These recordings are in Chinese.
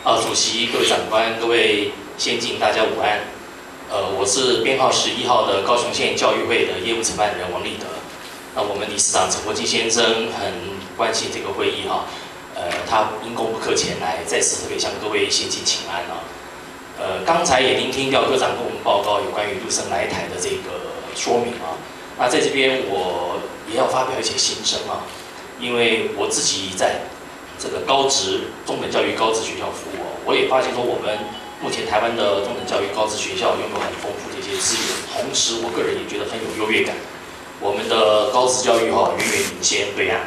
主席、各位长官、各位先进，大家午安。我是编号11号的高雄县教育会的业务承办人王立德。那我们理事长陈国基先生很关心这个会议哈，他因公不克前来，在此特别向各位先进请安啊。刚才也聆听廖科长跟我们报告有关于陆生来台的这个说明啊。那在这边我也要发表一些心声啊，因为我自己在这个高职中等教育高职学校服务，我也发现说我们目前台湾的中等教育高职学校拥有很丰富的一些资源，同时我个人也觉得很有优越感。我们的高职教育远远领先对岸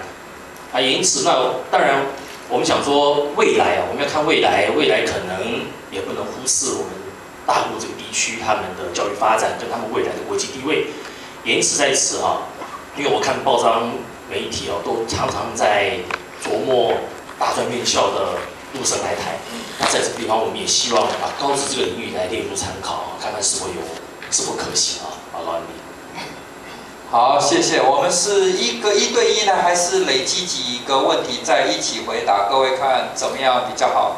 啊，因此那当然我们想说未来我们要看未来可能也不能忽视我们大陆这个地区他们的教育发展跟他们未来的国际地位。因此在此因为我看报章媒体都常常在琢磨大专院校的陆生来台，那在这个地方我们也希望把高职这个领域来列入参考，看看是否可行啊。报告完毕。好，谢谢。我们是一对一呢，还是累积几个问题再一起回答？各位看怎么样比较好？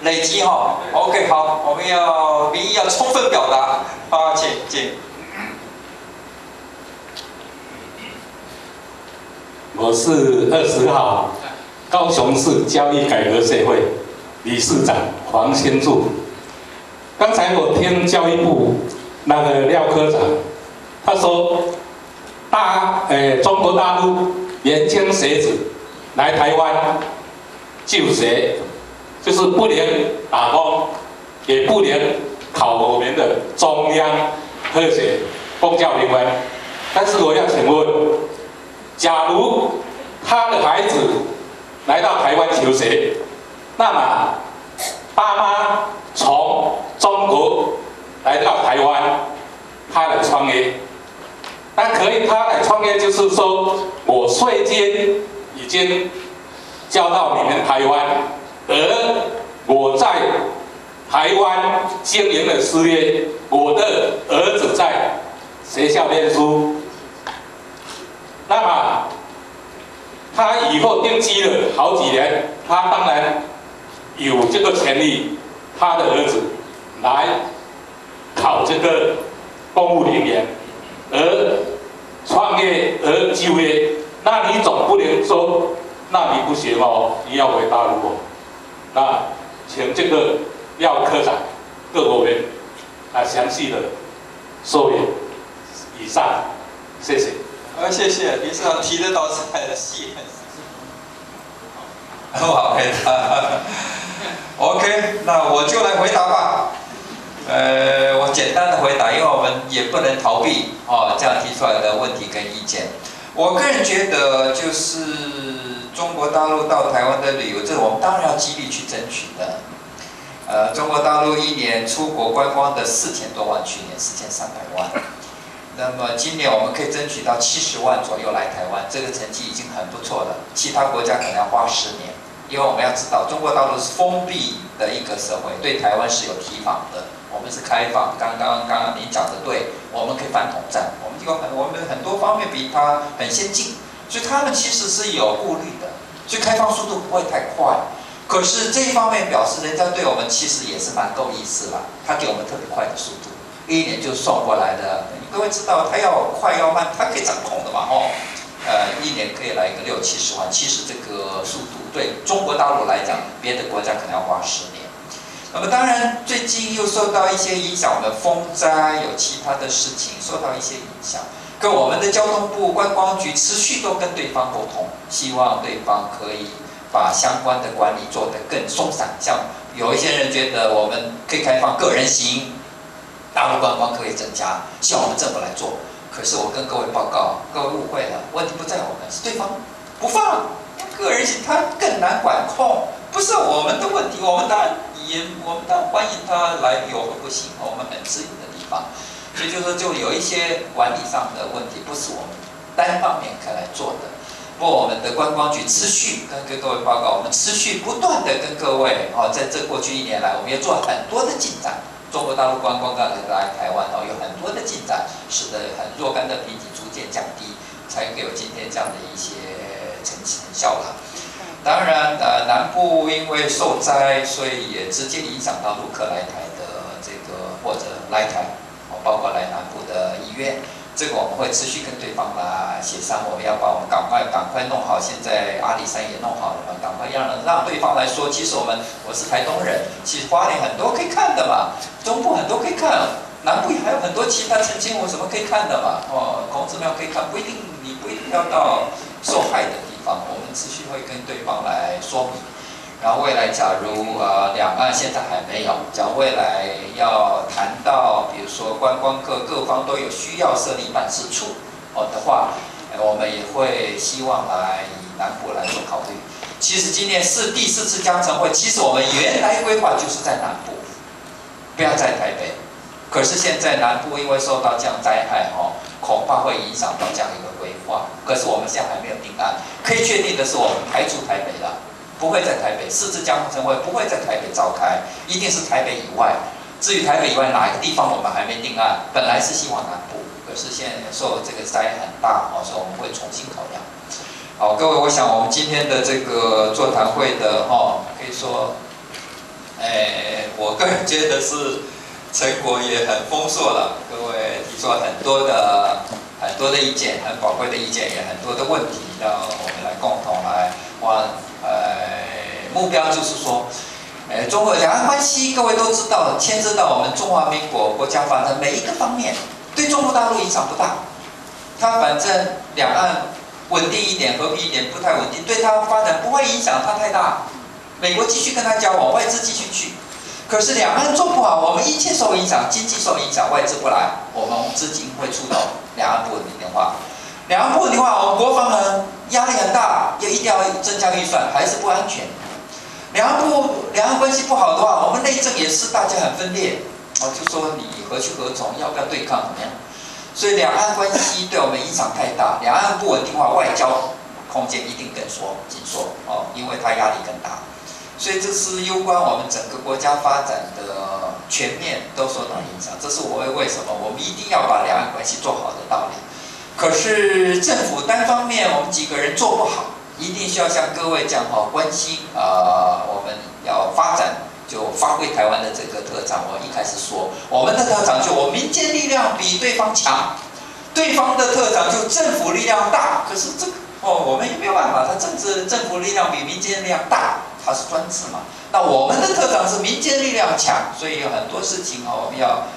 累积哈。OK， 好，我们民意要充分表达。好，请。我是20号高雄市教育改革协会理事长黄先柱。刚才我听教育部那个廖科长，他说中国大陆年轻学子来台湾就学，就是不能打工，也不能考我们的中央科学公教评分。但是我要请问，假如他的孩子来到台湾求学，那么爸妈从中国来到台湾，他来创业，那可以他来创业，就是说我税金已经交到你们台湾，而我在台湾经营的事业，我的儿子在学校念书。那么，他以后定居了好几年，他当然有这个权利，他的儿子来考这个公务人员，而创业而就业。那你总不能说，那你不行你要回大陆那请这个廖科长各委员详细的说明。以上，谢谢。谢谢理事长提的倒是很细很好回答。OK， 那我就来回答吧。我简单的回答，因为我们也不能逃避这样提出来的问题跟意见。我个人觉得，就是中国大陆到台湾的旅游，这我们当然要极力去争取的。中国大陆一年出国观光的4000多万，去年4300万。那么今年我们可以争取到70万左右来台湾，这个成绩已经很不错了。其他国家可能要花10年，因为我们要知道，中国大陆是封闭的一个社会，对台湾是有提防的。我们是开放，刚刚您讲的对，我们可以反统战，我们很多方面比他很先进，所以他们其实是有顾虑的，所以开放速度不会太快。可是这一方面表示，人家对我们其实也是蛮够意思了，他给我们特别快的速度。1年就送过来的，各位知道他要快要慢，他可以掌控的嘛1年可以来一个60、70万，其实这个速度对中国大陆来讲，别的国家可能要花10年。那么当然最近又受到一些影响，我们风灾有其他的事情受到一些影响，跟我们的交通部观光局持续都跟对方沟通，希望对方可以把相关的管理做得更松散。像有一些人觉得我们可以开放个人行。大陆观光可以增加，希望我们政府来做。可是我跟各位报告，各位误会了，问题不在我们，是对方不放。个人行他更难管控，不是我们的问题。我们当然欢迎他来游，不行，我们很支持的地方。所以就是说，就有一些管理上的问题，不是我们单方面可来做的。不过我们的观光局持续跟各位报告，我们持续不断的跟各位在这过去1年来，我们也做了很多的进展。中国大陆观光来台湾有很多的进展，使得很若干的评级逐渐降低，才有今天这样的一些成效了。当然，南部因为受灾，所以也直接影响到陆客来台的这个或者来台，包括来南部的意愿。这个我们会持续跟对方来协商，我们要把我们赶快弄好。现在阿里山也弄好了嘛，赶快让对方来说，其实我是台东人，其实花莲很多可以看的嘛，中部很多可以看，南部也还有很多其他澄清湖什么可以看的嘛。孔子庙可以看，你不一定要到受害的地方，我们持续会跟对方来说明。然后未来假如两岸现在还没有，假如未来要谈到，比如说观光客各方都有需要设立办事处的话，我们也会希望来以南部来做考虑。其实今年是第4次江城会，其实我们原来规划就是在南部，不要在台北。可是现在南部因为受到这样灾害恐怕会影响到这样一个规划。可是我们现在还没有定案，可以确定的是我们排除台北了。不会在台北4次江城会不会在台北召开，一定是台北以外。至于台北以外哪一个地方，我们还没定案。本来是希望南部，可是现在受这个灾很大所以我们会重新考量。好，各位，我想我们今天的这个座谈会的可以说，我个人觉得是成果也很丰硕了。各位提出了很多的意见，很宝贵的意见，也很多的问题，让我们来共同来目标就是说，中俄两岸关系，各位都知道，牵涉到我们中华民国国家发展每一个方面，对中国大陆影响不大。它反正两岸稳定一点、和平一点，不太稳定，对它发展不会影响它太大。美国继续跟它交往，外资继续去。可是两岸做不好，我们一切受影响，经济受影响，外资不来，我们资金会触动两岸不稳定化。两岸不稳定化，我们国防压力很大，也一定要增加预算，还是不安全。两岸关系不好的话，我们内政也是大家很分裂，就说你何去何从，要不要对抗怎么样？所以两岸关系对我们影响太大，两岸不稳定化，外交空间一定更紧缩因为它压力更大。所以这是攸关我们整个国家发展的全面都受到影响。这是为什么我们一定要把两岸关系做好的道理。可是政府单方面我们几个人做不好，一定需要像各位这样关心我们要发展，就发挥台湾的这个特长。我一开始说，我们的特长就我民间力量比对方强，对方的特长就政府力量大。可是这个我们也没有办法，他政府力量比民间力量大，它是专制嘛。那我们的特长是民间力量强，所以有很多事情我们要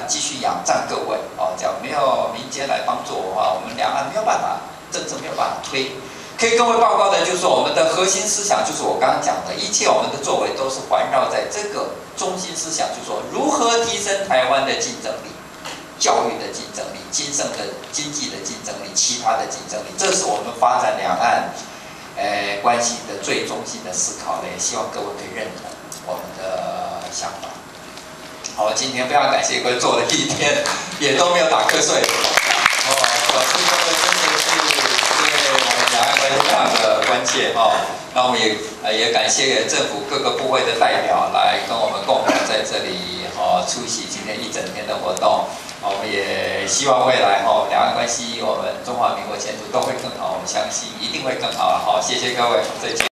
继续仰仗各位假如没有民间来帮助我的话，我们两岸没有办法，政治没有办法推。可以跟各位报告的就是说，我们的核心思想就是我刚刚讲的，一切我们的作为都是环绕在这个中心思想，就是说如何提升台湾的竞争力、教育的竞争力、经济的竞争力、其他的竞争力，这是我们发展两岸关系的最中心的思考，也希望各位可以认同我们的想法。好，今天非常感谢各位做了一天，也都没有打瞌睡。我是各位真的是对我们两岸关系非常的关切那我们也感谢政府各个部会的代表来跟我们共同在这里出席今天一整天的活动。我们也希望未来两岸关系，我们中华民国前途都会更好，我们相信一定会更好。好，谢谢各位，再见。